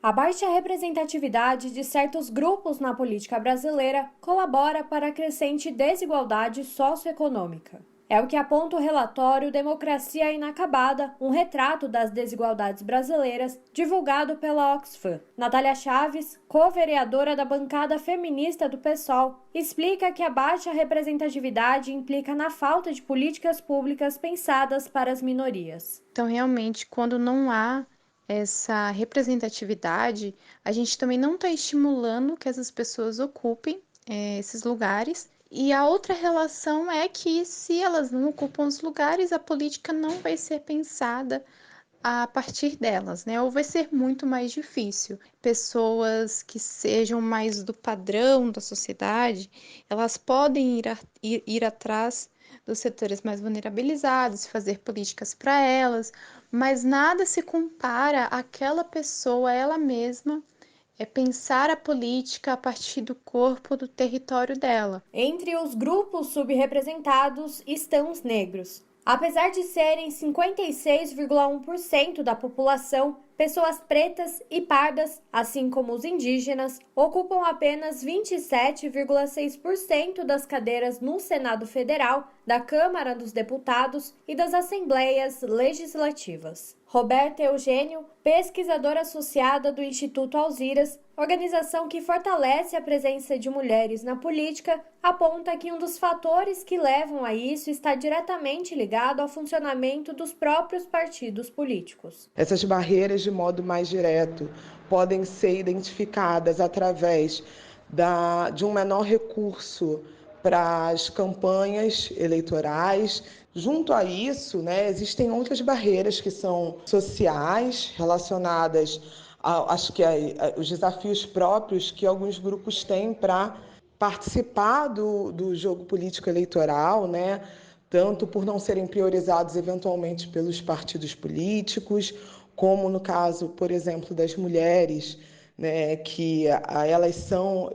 A baixa representatividade de certos grupos na política brasileira colabora para a crescente desigualdade socioeconômica. É o que aponta o relatório Democracia Inacabada, um retrato das desigualdades brasileiras, divulgado pela Oxfam. Natália Chaves, co-vereadora da bancada feminista do PSOL, explica que a baixa representatividade implica na falta de políticas públicas pensadas para as minorias. Então, realmente, quando não há essa representatividade, a gente também não está estimulando que essas pessoas ocupem esses lugares. E a outra relação é que, se elas não ocupam os lugares, a política não vai ser pensada a partir delas, né? Ou vai ser muito mais difícil. Pessoas que sejam mais do padrão da sociedade, elas podem ir atrás dos setores mais vulnerabilizados, fazer políticas para elas, mas nada se compara àquela pessoa, ela mesma, pensar a política a partir do corpo, do território dela. Entre os grupos subrepresentados estão os negros. Apesar de serem 56,1% da população, pessoas pretas e pardas, assim como os indígenas, ocupam apenas 27,6% das cadeiras no Senado Federal, da Câmara dos Deputados e das Assembleias Legislativas. Roberta Eugênio, pesquisadora associada do Instituto Alziras, organização que fortalece a presença de mulheres na política, aponta que um dos fatores que levam a isso está diretamente ligado ao funcionamento dos próprios partidos políticos. Essas barreiras, de modo mais direto, podem ser identificadas através de um menor recurso para as campanhas eleitorais. Junto a isso, existem outras barreiras que são sociais, relacionadas os desafios próprios que alguns grupos têm para participar do jogo político eleitoral, tanto por não serem priorizados eventualmente pelos partidos políticos, como no caso, por exemplo, das mulheres, que elas são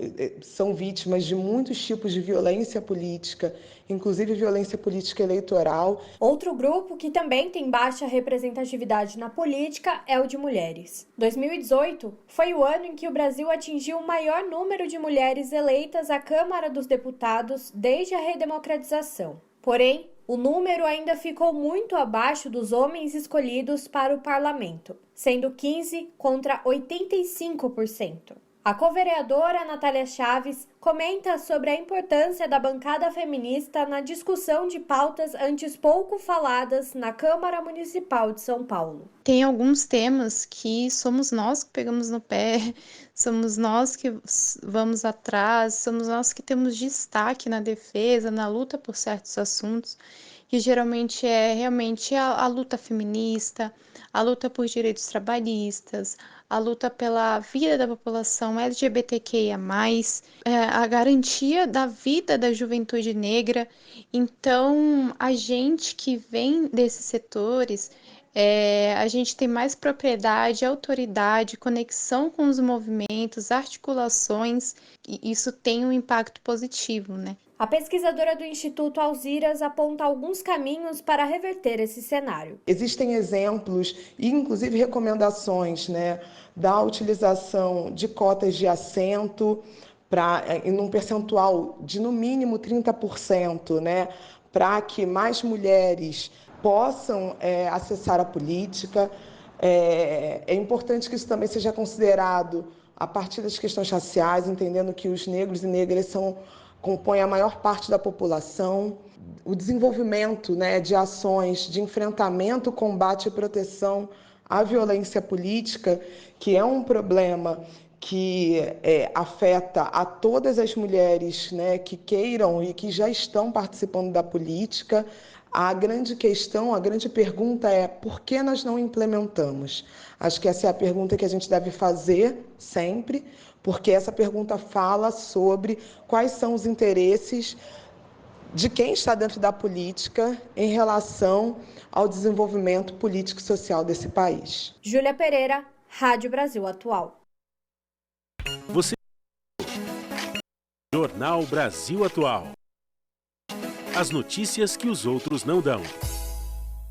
vítimas de muitos tipos de violência política, inclusive violência política eleitoral. Outro grupo que também tem baixa representatividade na política é o de mulheres. 2018 foi o ano em que o Brasil atingiu o maior número de mulheres eleitas à Câmara dos Deputados desde a redemocratização. Porém, o número ainda ficou muito abaixo dos homens escolhidos para o parlamento, sendo 15% contra 85%. A co-vereadora Natália Chaves comenta sobre a importância da bancada feminista na discussão de pautas antes pouco faladas na Câmara Municipal de São Paulo. Tem alguns temas que somos nós que pegamos no pé, somos nós que vamos atrás, somos nós que temos destaque na defesa, na luta por certos assuntos, que geralmente é realmente a luta feminista, a luta por direitos trabalhistas, a luta pela vida da população LGBTQIA+, a garantia da vida da juventude negra. Então, a gente que vem desses setores, a gente tem mais propriedade, autoridade, conexão com os movimentos, articulações, e isso tem um impacto positivo, né? A pesquisadora do Instituto Alziras aponta alguns caminhos para reverter esse cenário. Existem exemplos e, inclusive, recomendações, da utilização de cotas de assento em um percentual de, no mínimo, 30%, para que mais mulheres possam acessar a política. É importante que isso também seja considerado a partir das questões raciais, entendendo que os negros e negras compõem a maior parte da população. O desenvolvimento de ações de enfrentamento, combate e proteção à violência política, que é um problema que afeta a todas as mulheres que queiram e que já estão participando da política. A grande questão, a grande pergunta é: por que nós não implementamos? Acho que essa é a pergunta que a gente deve fazer sempre, porque essa pergunta fala sobre quais são os interesses de quem está dentro da política em relação ao desenvolvimento político e social desse país. Júlia Pereira, Rádio Brasil Atual. Você Jornal Brasil Atual. As notícias que os outros não dão.